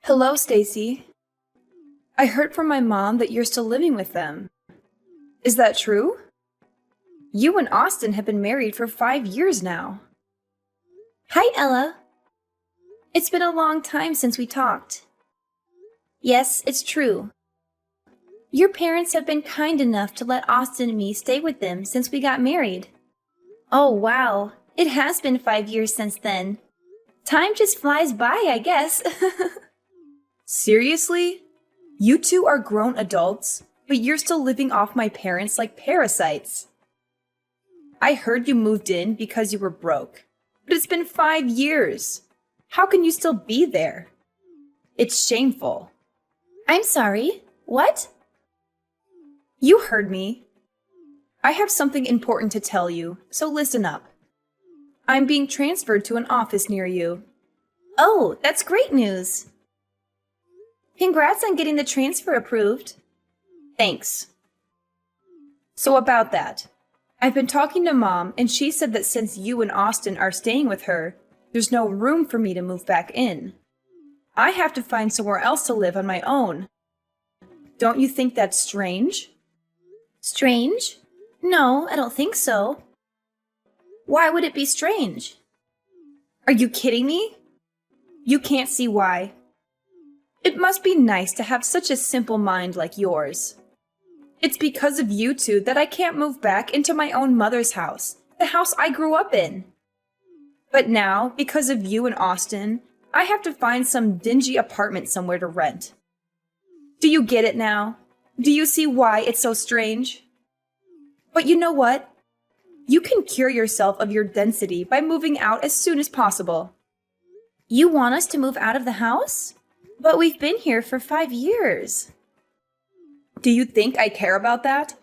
Hello, Stacy. I heard from my mom that you're still living with them. Is that true? You and Austin have been married for 5 years now. Hi, Ella. It's been a long time since we talked. Yes, it's true. Your parents have been kind enough to let Austin and me stay with them since we got married. Oh, wow. It has been 5 years since then. Time just flies by, I guess. Seriously? You two are grown adults, but you're still living off my parents like parasites. I heard you moved in because you were broke, but it's been 5 years. How can you still be there? It's shameful. I'm sorry. What? You heard me. I have something important to tell you, so listen up. I'm being transferred to an office near you. Oh, that's great news. Congrats on getting the transfer approved. Thanks. So about that, I've been talking to Mom, and she said that since you and Austin are staying with her, there's no room for me to move back in. I have to find somewhere else to live on my own. Don't you think that's strange? Strange? No, I don't think so. Why would it be strange? Are you kidding me? You can't see why. It must be nice to have such a simple mind like yours. It's because of you two that I can't move back into my own mother's house, the house I grew up in. But now, because of you and Austin, I have to find some dingy apartment somewhere to rent. Do you get it now? Do you see why it's so strange? But you know what? You can cure yourself of your density by moving out as soon as possible. You want us to move out of the house? But we've been here for 5 years. Do you think I care about that?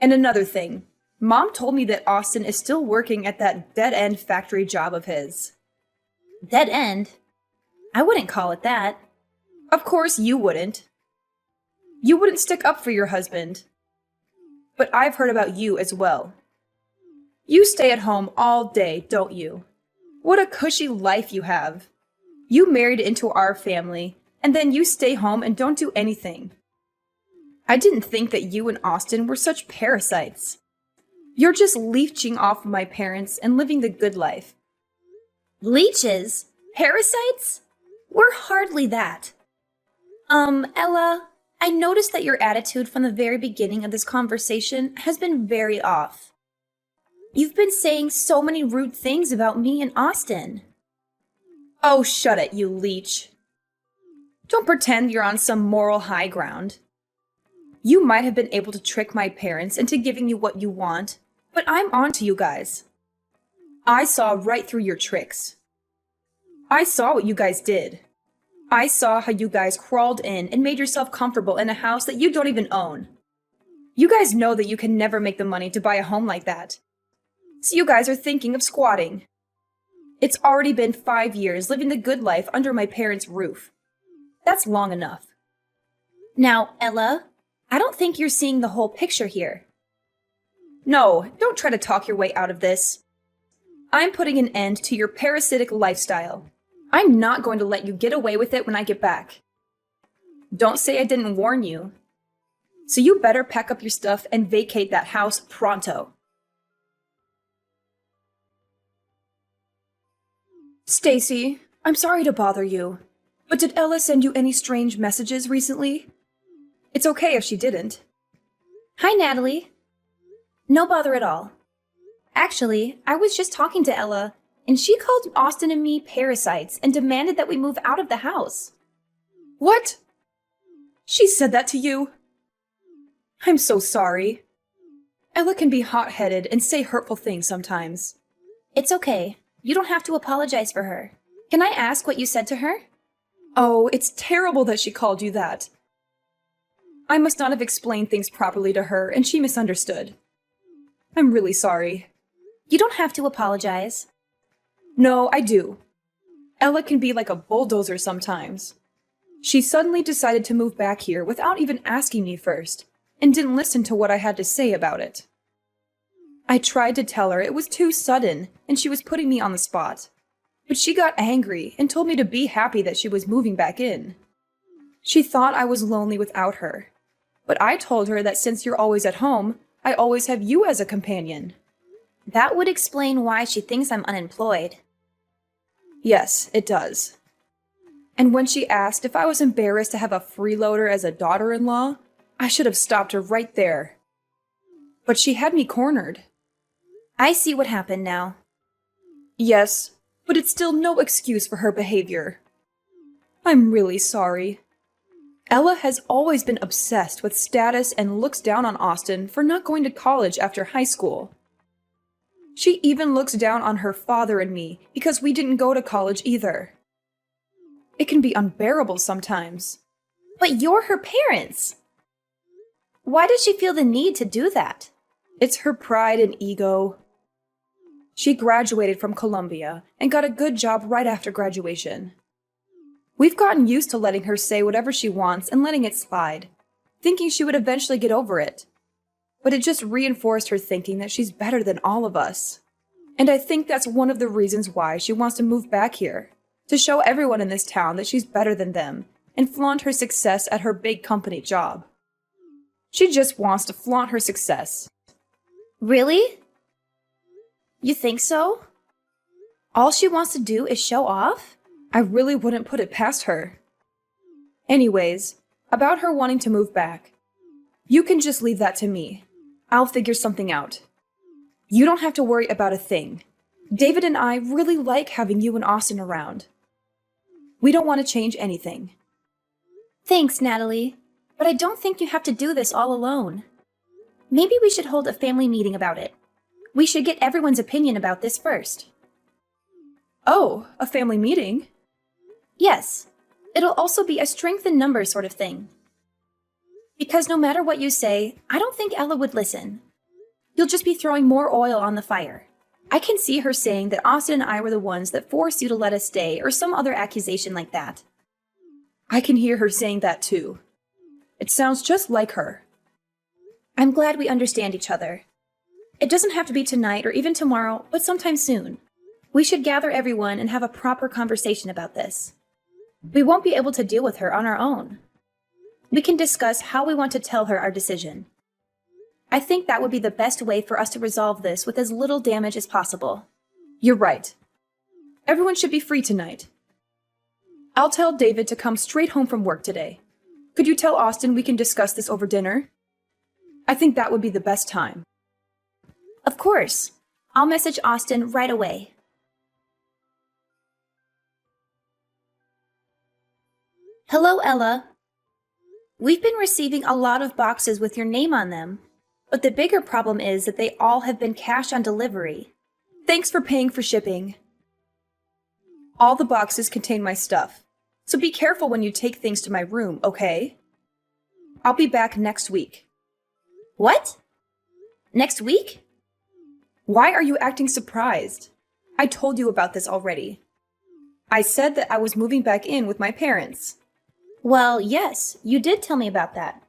And another thing, Mom told me that Austin is still working at that dead-end factory job of his. Dead end? I wouldn't call it that. Of course you wouldn't. You wouldn't stick up for your husband. But I've heard about you as well. You stay at home all day, don't you? What a cushy life you have. You married into our family, and then you stay home and don't do anything. I didn't think that you and Austin were such parasites. You're just leeching off of my parents and living the good life. Leeches? Parasites? We're hardly that. Ella, I noticed that your attitude from the very beginning of this conversation has been very off. You've been saying so many rude things about me and Austin. Oh, shut it, you leech. Don't pretend you're on some moral high ground. You might have been able to trick my parents into giving you what you want, but I'm on to you guys. I saw right through your tricks. I saw what you guys did. I saw how you guys crawled in and made yourself comfortable in a house that you don't even own. You guys know that you can never make the money to buy a home like that. So you guys are thinking of squatting. It's already been 5 years living the good life under my parents' roof. That's long enough. Now, Ella, I don't think you're seeing the whole picture here. No, don't try to talk your way out of this. I'm putting an end to your parasitic lifestyle. I'm not going to let you get away with it when I get back. Don't say I didn't warn you. So you better pack up your stuff and vacate that house pronto. Stacy, I'm sorry to bother you, but did Ella send you any strange messages recently? It's okay if she didn't. Hi, Natalie. No bother at all. Actually, I was just talking to Ella, and she called Austin and me parasites and demanded that we move out of the house. What? She said that to you? I'm so sorry. Ella can be hot-headed and say hurtful things sometimes. It's okay. You don't have to apologize for her. Can I ask what you said to her? Oh, it's terrible that she called you that. I must not have explained things properly to her, and she misunderstood. I'm really sorry. You don't have to apologize. No, I do. Ella can be like a bulldozer sometimes. She suddenly decided to move back here without even asking me first, and didn't listen to what I had to say about it. I tried to tell her it was too sudden, and she was putting me on the spot. but she got angry and told me to be happy that she was moving back in. She thought I was lonely without her, but I told her that since you're always at home, I always have you as a companion. That would explain why she thinks I'm unemployed. Yes, it does. And when she asked if I was embarrassed to have a freeloader as a daughter-in-law, I should have stopped her right there. But she had me cornered. I see what happened now. Yes, but it's still no excuse for her behavior. I'm really sorry. Ella has always been obsessed with status and looks down on Austin for not going to college after high school. She even looks down on her father and me because we didn't go to college either. It can be unbearable sometimes. But you're her parents. Why does she feel the need to do that? It's her pride and ego. She graduated from Columbia and got a good job right after graduation. We've gotten used to letting her say whatever she wants and letting it slide, thinking she would eventually get over it. But it just reinforced her thinking that she's better than all of us. And I think that's one of the reasons why she wants to move back here, to show everyone in this town that she's better than them and flaunt her success at her big company job. She just wants to flaunt her success. Really? You think so? All she wants to do is show off? I really wouldn't put it past her. Anyways, about her wanting to move back. You can just leave that to me. I'll figure something out. You don't have to worry about a thing. David and I really like having you and Austin around. We don't want to change anything. Thanks, Natalie. But I don't think you have to do this all alone. Maybe we should hold a family meeting about it. We should get everyone's opinion about this first. Oh, a family meeting? Yes. It'll also be a strength in numbers sort of thing. Because no matter what you say, I don't think Ella would listen. You'll just be throwing more oil on the fire. I can see her saying that Austin and I were the ones that forced you to let us stay, or some other accusation like that. I can hear her saying that too. It sounds just like her. I'm glad we understand each other. It doesn't have to be tonight or even tomorrow, but sometime soon. We should gather everyone and have a proper conversation about this. We won't be able to deal with her on our own. We can discuss how we want to tell her our decision. I think that would be the best way for us to resolve this with as little damage as possible. You're right. Everyone should be free tonight. I'll tell David to come straight home from work today. Could you tell Austin we can discuss this over dinner? I think that would be the best time. Of course. I'll message Austin right away. Hello, Ella. We've been receiving a lot of boxes with your name on them, but the bigger problem is that they all have been cash on delivery. Thanks for paying for shipping. All the boxes contain my stuff, so be careful when you take things to my room, okay? I'll be back next week. What? Next week? Why are you acting surprised? I told you about this already. I said that I was moving back in with my parents. Well, yes, you did tell me about that.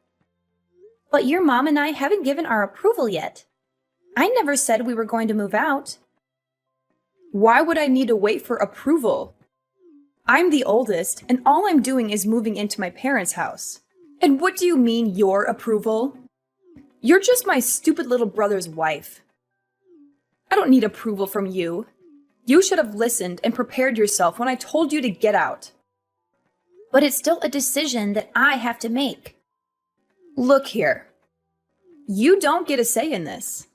But your mom and I haven't given our approval yet. I never said we were going to move out. Why would I need to wait for approval? I'm the oldest, and all I'm doing is moving into my parents' house. And what do you mean, your approval? You're just my stupid little brother's wife. I don't need approval from you. You should have listened and prepared yourself when I told you to get out. But it's still a decision that I have to make. Look here. You don't get a say in this.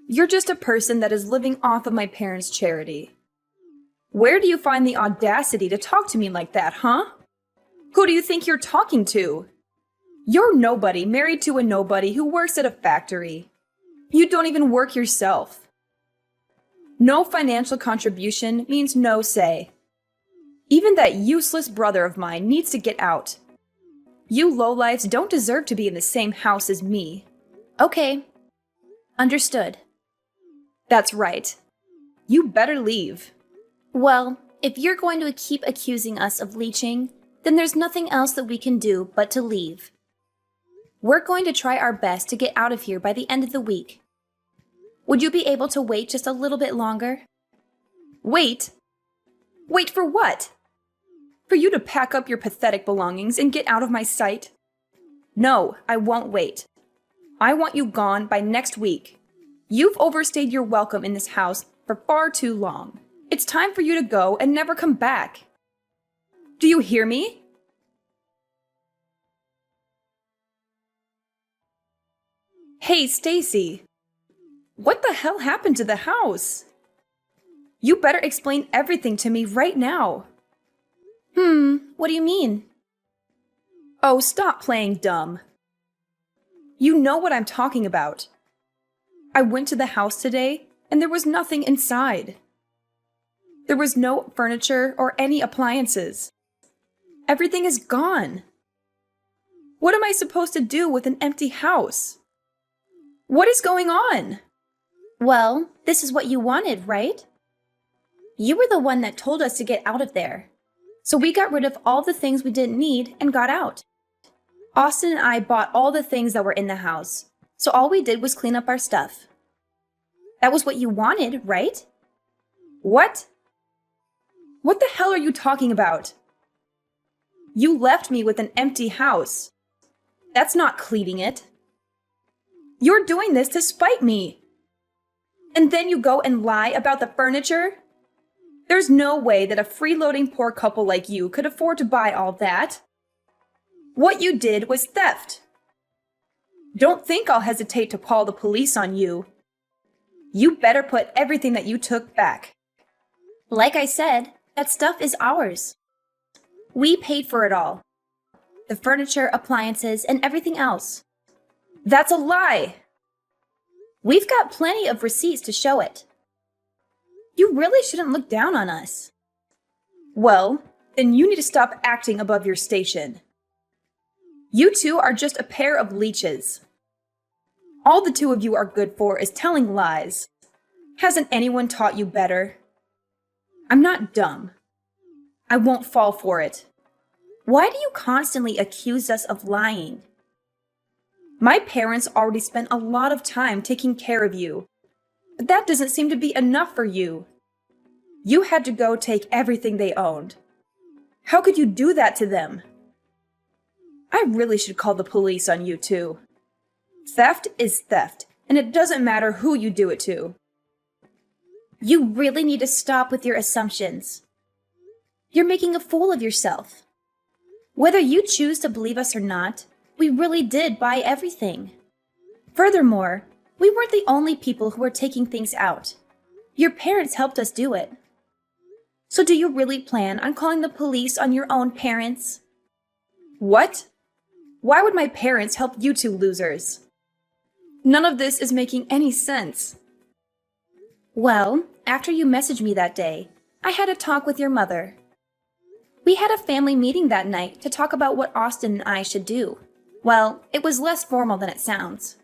You're just a person that is living off of my parents' charity. Where do you find the audacity to talk to me like that, huh? Who do you think you're talking to? You're nobody married to a nobody who works at a factory. You don't even work yourself. No financial contribution means no say. Even that useless brother of mine needs to get out. You lowlifes don't deserve to be in the same house as me. Okay. Understood. That's right. You better leave. Well, if you're going to keep accusing us of leeching, then there's nothing else that we can do but to leave. We're going to try our best to get out of here by the end of the week. Would you be able to wait just a little bit longer? Wait? Wait for what? For you to pack up your pathetic belongings and get out of my sight? No, I won't wait. I want you gone by next week. You've overstayed your welcome in this house for far too long. It's time for you to go and never come back. Do you hear me? Hey, Stacy. What the hell happened to the house? You better explain everything to me right now. What do you mean? Oh, stop playing dumb. You know what I'm talking about. I went to the house today, and there was nothing inside. There was no furniture or any appliances. Everything is gone. What am I supposed to do with an empty house? What is going on? Well, this is what you wanted, right? You were the one that told us to get out of there. So we got rid of all the things we didn't need and got out. Austin and I bought all the things that were in the house, so all we did was clean up our stuff. That was what you wanted, right? What? What the hell are you talking about? You left me with an empty house. That's not cleaning it. You're doing this to spite me. And then you go and lie about the furniture? There's no way that a freeloading poor couple like you could afford to buy all that. What you did was theft. Don't think I'll hesitate to call the police on you. You better put everything that you took back. Like I said, that stuff is ours. We paid for it all. The furniture, appliances, and everything else. That's a lie! We've got plenty of receipts to show it. You really shouldn't look down on us. Well, then you need to stop acting above your station. You two are just a pair of leeches. All the two of you are good for is telling lies. Hasn't anyone taught you better? I'm not dumb. I won't fall for it. Why do you constantly accuse us of lying? My parents already spent a lot of time taking care of you. But that doesn't seem to be enough for you. You had to go take everything they owned. How could you do that to them? I really should call the police on you too. Theft is theft, and it doesn't matter who you do it to. You really need to stop with your assumptions. You're making a fool of yourself. Whether you choose to believe us or not, we really did buy everything. Furthermore, we weren't the only people who were taking things out. Your parents helped us do it. So do you really plan on calling the police on your own parents? What? Why would my parents help you two losers? None of this is making any sense. Well, after you messaged me that day, I had a talk with your mother. We had a family meeting that night to talk about what Austin and I should do. Well, it was less formal than it sounds.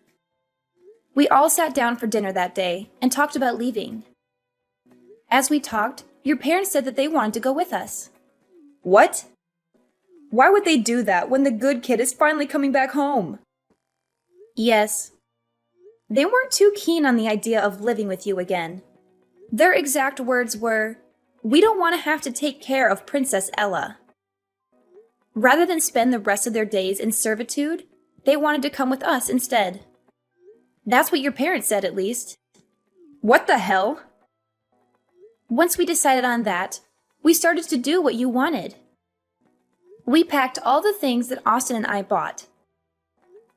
We all sat down for dinner that day and talked about leaving. As we talked, your parents said that they wanted to go with us. What? Why would they do that when the good kid is finally coming back home? Yes. They weren't too keen on the idea of living with you again. Their exact words were, "We don't want to have to take care of Princess Ella." Rather than spend the rest of their days in servitude, they wanted to come with us instead. That's what your parents said, at least. What the hell? Once we decided on that, we started to do what you wanted. We packed all the things that Austin and I bought.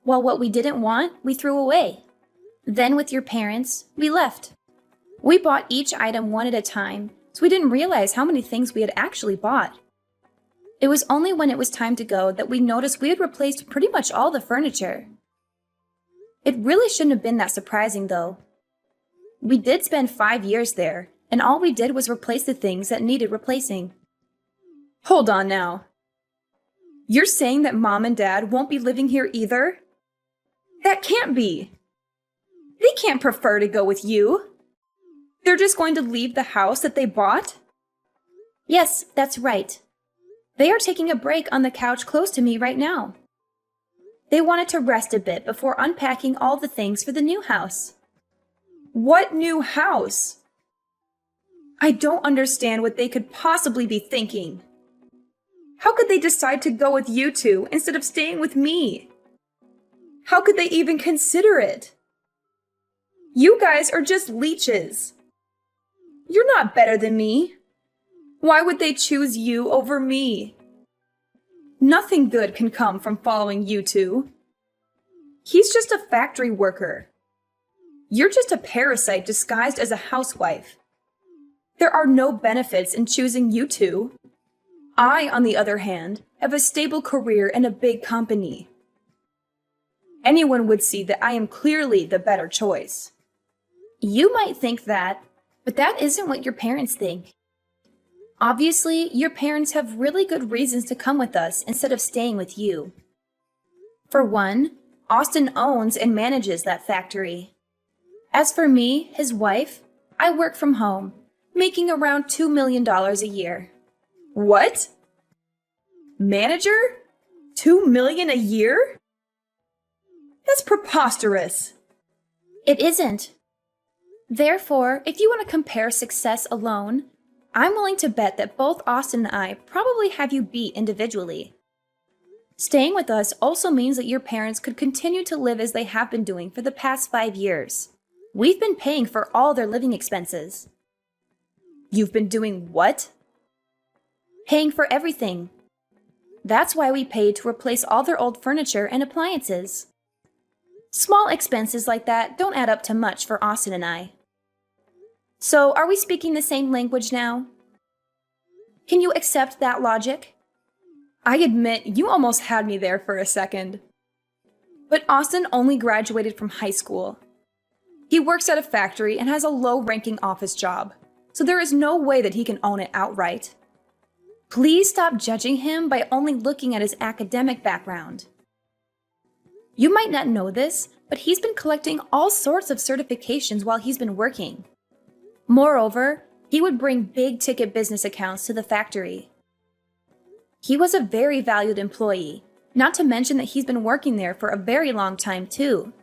While what we didn't want, we threw away. Then with your parents, we left. We bought each item one at a time, so we didn't realize how many things we had actually bought. It was only when it was time to go that we noticed we had replaced pretty much all the furniture. It really shouldn't have been that surprising, though. We did spend 5 years there, and all we did was replace the things that needed replacing. Hold on now. You're saying that Mom and Dad won't be living here either? That can't be. They can't prefer to go with you. They're just going to leave the house that they bought? Yes, that's right. They are taking a break on the couch close to me right now. They wanted to rest a bit before unpacking all the things for the new house. What new house? I don't understand what they could possibly be thinking. How could they decide to go with you two instead of staying with me? How could they even consider it? You guys are just leeches. You're not better than me. Why would they choose you over me? Nothing good can come from following you two. He's just a factory worker. You're just a parasite disguised as a housewife. There are no benefits in choosing you two. I, on the other hand, have a stable career in a big company. Anyone would see that I am clearly the better choice. You might think that, but that isn't what your parents think. Obviously, your parents have really good reasons to come with us instead of staying with you. For one, Austin owns and manages that factory. As for me, his wife, I work from home, making around $2 million a year. What? Manager? $2 million a year? That's preposterous. It isn't. Therefore, if you want to compare success alone, I'm willing to bet that both Austin and I probably have you beat individually. Staying with us also means that your parents could continue to live as they have been doing for the past 5 years. We've been paying for all their living expenses. You've been doing what? Paying for everything. That's why we paid to replace all their old furniture and appliances. Small expenses like that don't add up to much for Austin and I. So, are we speaking the same language now? Can you accept that logic? I admit you almost had me there for a second. But Austin only graduated from high school. He works at a factory and has a low-ranking office job, so there is no way that he can own it outright. Please stop judging him by only looking at his academic background. You might not know this, but he's been collecting all sorts of certifications while he's been working. Moreover, he would bring big-ticket business accounts to the factory. He was a very valued employee, not to mention that he's been working there for a very long time too.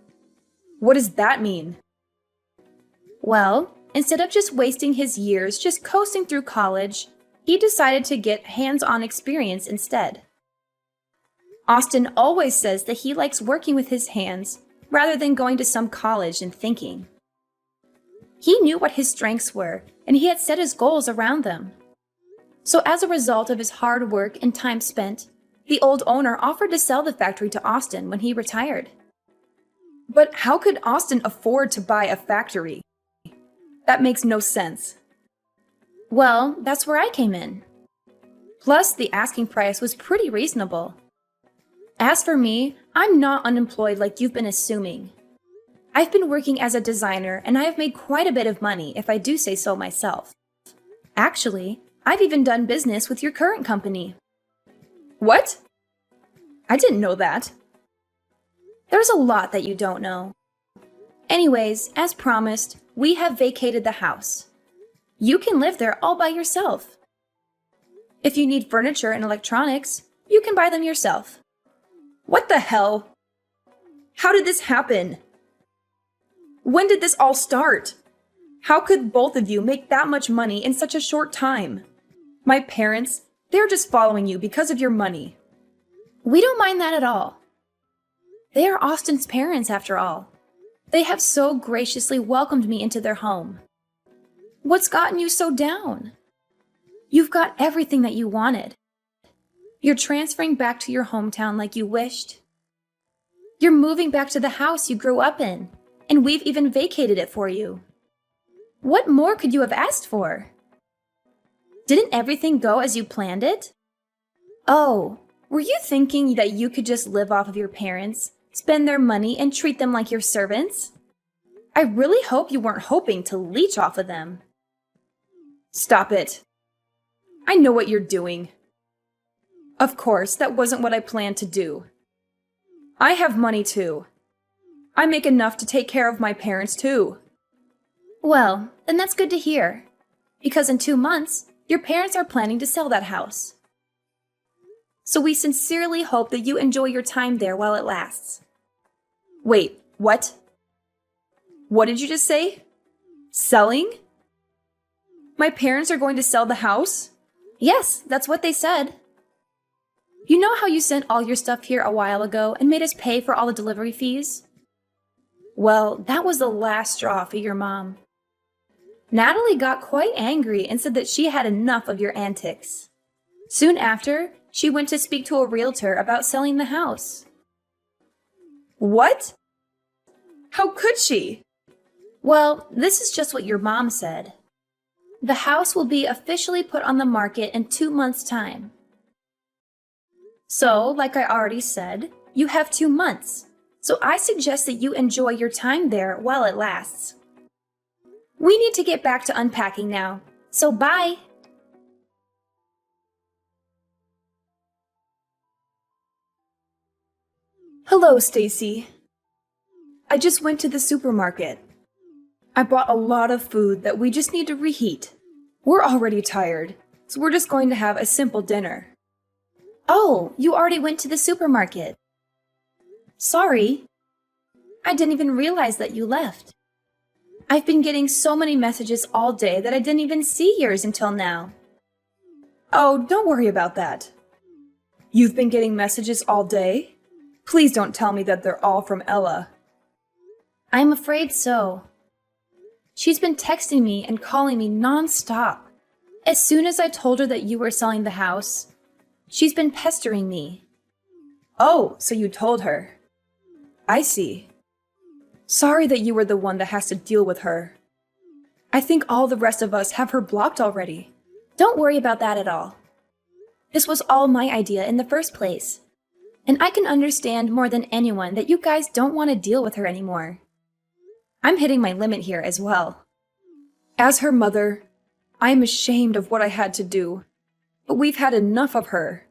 What does that mean? Well, instead of just wasting his years just coasting through college, he decided to get hands-on experience instead. Austin always says that he likes working with his hands rather than going to some college and thinking. He knew what his strengths were, and he had set his goals around them. So as a result of his hard work and time spent, the old owner offered to sell the factory to Austin when he retired. But how could Austin afford to buy a factory? That makes no sense. Well, that's where I came in. Plus, the asking price was pretty reasonable. As for me, I'm not unemployed like you've been assuming. I've been working as a designer and I have made quite a bit of money if I do say so myself. Actually, I've even done business with your current company. What? I didn't know that. There's a lot that you don't know. Anyways, as promised, we have vacated the house. You can live there all by yourself. If you need furniture and electronics, you can buy them yourself. What the hell? How did this happen? When did this all start? How could both of you make that much money in such a short time? My parents, they're just following you because of your money. We don't mind that at all. They are Austin's parents, after all. They have so graciously welcomed me into their home. What's gotten you so down? You've got everything that you wanted. You're transferring back to your hometown like you wished. You're moving back to the house you grew up in, and we've even vacated it for you. What more could you have asked for? Didn't everything go as you planned it? Oh, were you thinking that you could just live off of your parents, spend their money, and treat them like your servants? I really hope you weren't hoping to leech off of them. Stop it. I know what you're doing. Of course, that wasn't what I planned to do. I have money too. I make enough to take care of my parents too. Well, then that's good to hear. Because in 2 months, your parents are planning to sell that house. So we sincerely hope that you enjoy your time there while it lasts. Wait, what? What did you just say? Selling? My parents are going to sell the house? Yes, that's what they said. You know how you sent all your stuff here a while ago and made us pay for all the delivery fees? Well, that was the last straw for your mom. Natalie got quite angry and said that she had enough of your antics. Soon after, she went to speak to a realtor about selling the house. What? How could she? Well, this is just what your mom said. The house will be officially put on the market in 2 months' time. So, like I already said, you have 2 months. So I suggest that you enjoy your time there while it lasts. We need to get back to unpacking now. So bye! Hello, Stacy. I just went to the supermarket. I bought a lot of food that we just need to reheat. We're already tired, so we're just going to have a simple dinner. Oh, you already went to the supermarket. Sorry. I didn't even realize that you left. I've been getting so many messages all day that I didn't even see yours until now. Oh, don't worry about that. You've been getting messages all day? Please don't tell me that they're all from Ella. I'm afraid so. She's been texting me and calling me non-stop. As soon as I told her that you were selling the house, she's been pestering me. Oh, so you told her. I see. Sorry that you were the one that has to deal with her. I think all the rest of us have her blocked already. Don't worry about that at all. This was all my idea in the first place. And I can understand more than anyone that you guys don't want to deal with her anymore. I'm hitting my limit here as well. As her mother, I am ashamed of what I had to do, but we've had enough of her.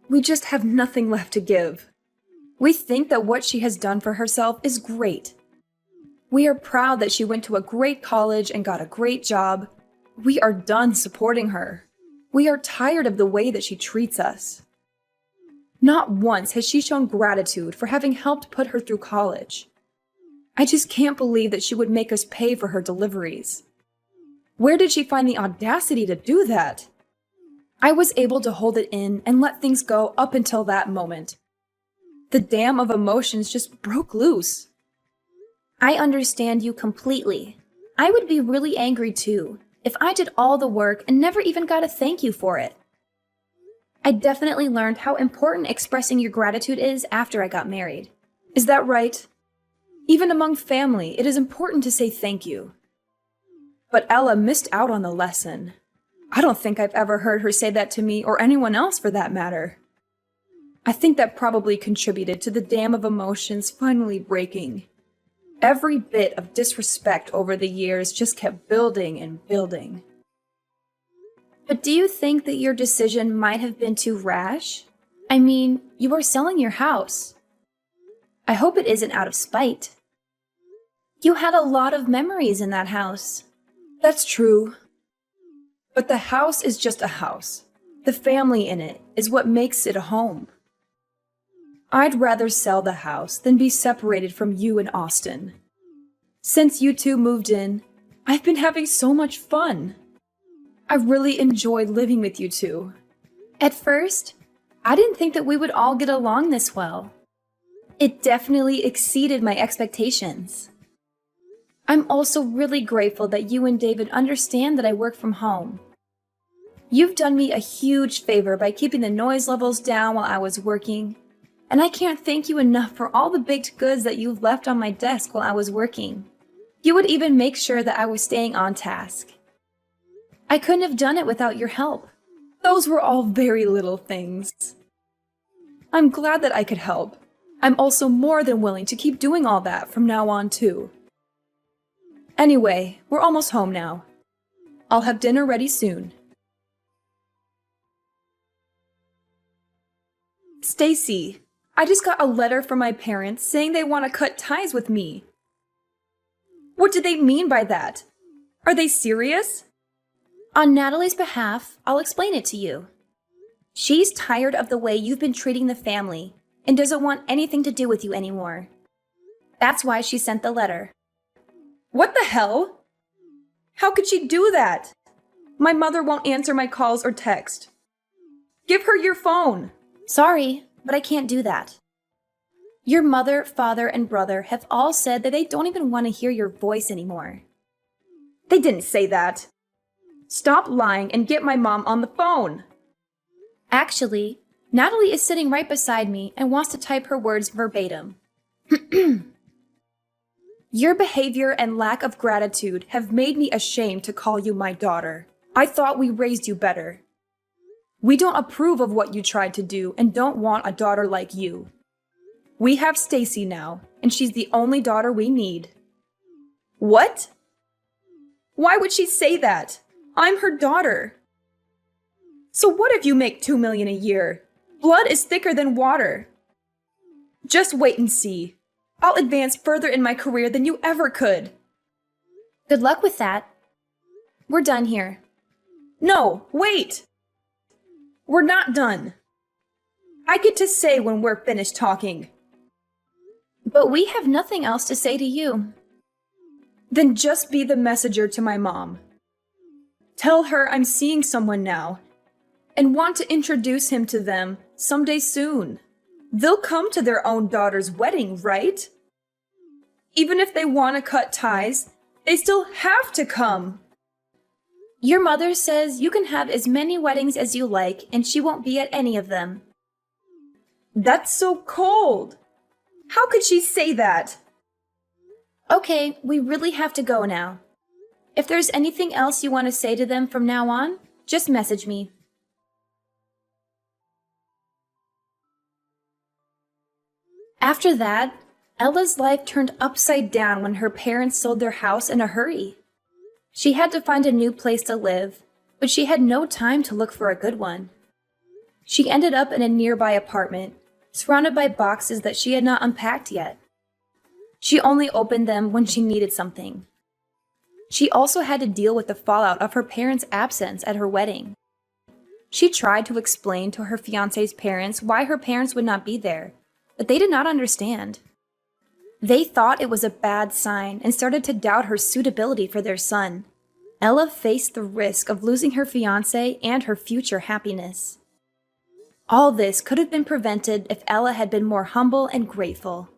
We just have nothing left to give. We think that what she has done for herself is great. We are proud that she went to a great college and got a great job. We are done supporting her. We are tired of the way that she treats us. Not once has she shown gratitude for having helped put her through college. I just can't believe that she would make us pay for her deliveries. Where did she find the audacity to do that? I was able to hold it in and let things go up until that moment. The dam of emotions just broke loose. I understand you completely. I would be really angry too if I did all the work and never even got a thank you for it. I definitely learned how important expressing your gratitude is after I got married. Is that right? Even among family, it is important to say thank you. But Ella missed out on the lesson. I don't think I've ever heard her say that to me or anyone else for that matter. I think that probably contributed to the dam of emotions finally breaking. Every bit of disrespect over the years just kept building and building. But do you think that your decision might have been too rash? I mean, you are selling your house. I hope it isn't out of spite. You had a lot of memories in that house. That's true. But the house is just a house. The family in it is what makes it a home. I'd rather sell the house than be separated from you and Austin. Since you two moved in, I've been having so much fun. I really enjoyed living with you two. At first, I didn't think that we would all get along this well. It definitely exceeded my expectations. I'm also really grateful that you and David understand that I work from home. You've done me a huge favor by keeping the noise levels down while I was working, and I can't thank you enough for all the baked goods that you've left on my desk while I was working. You would even make sure that I was staying on task. I couldn't have done it without your help. Those were all very little things. I'm glad that I could help. I'm also more than willing to keep doing all that from now on, too. Anyway, we're almost home now. I'll have dinner ready soon. Stacy, I just got a letter from my parents saying they want to cut ties with me. What do they mean by that? Are they serious? On Natalie's behalf, I'll explain it to you. She's tired of the way you've been treating the family and doesn't want anything to do with you anymore. That's why she sent the letter. What the hell? How could she do that? My mother won't answer my calls or text. Give her your phone. Sorry, but I can't do that. Your mother, father, and brother have all said that they don't even want to hear your voice anymore. They didn't say that. Stop lying and get my mom on the phone. Actually, Natalie is sitting right beside me and wants to type her words verbatim. Your behavior and lack of gratitude have made me ashamed to call you my daughter. I thought we raised you better. We don't approve of what you tried to do and don't want a daughter like you. We have Stacy now, and she's the only daughter we need. What? Why would she say that? I'm her daughter. So what if you make $2 million a year? Blood is thicker than water. Just wait and see. I'll advance further in my career than you ever could. Good luck with that. We're done here. No, wait! We're not done. I get to say when we're finished talking. But we have nothing else to say to you. Then just be the messenger to my mom. Tell her I'm seeing someone now and want to introduce him to them someday soon. They'll come to their own daughter's wedding, right? Even if they want to cut ties, they still have to come. Your mother says you can have as many weddings as you like and she won't be at any of them. That's so cold. How could she say that? Okay, we really have to go now. If there's anything else you want to say to them from now on, just message me. After that, Ella's life turned upside down when her parents sold their house in a hurry. She had to find a new place to live, but she had no time to look for a good one. She ended up in a nearby apartment, surrounded by boxes that she had not unpacked yet. She only opened them when she needed something. She also had to deal with the fallout of her parents' absence at her wedding. She tried to explain to her fiancé's parents why her parents would not be there, but they did not understand. They thought it was a bad sign and started to doubt her suitability for their son. Ella faced the risk of losing her fiancé and her future happiness. All this could have been prevented if Ella had been more humble and grateful.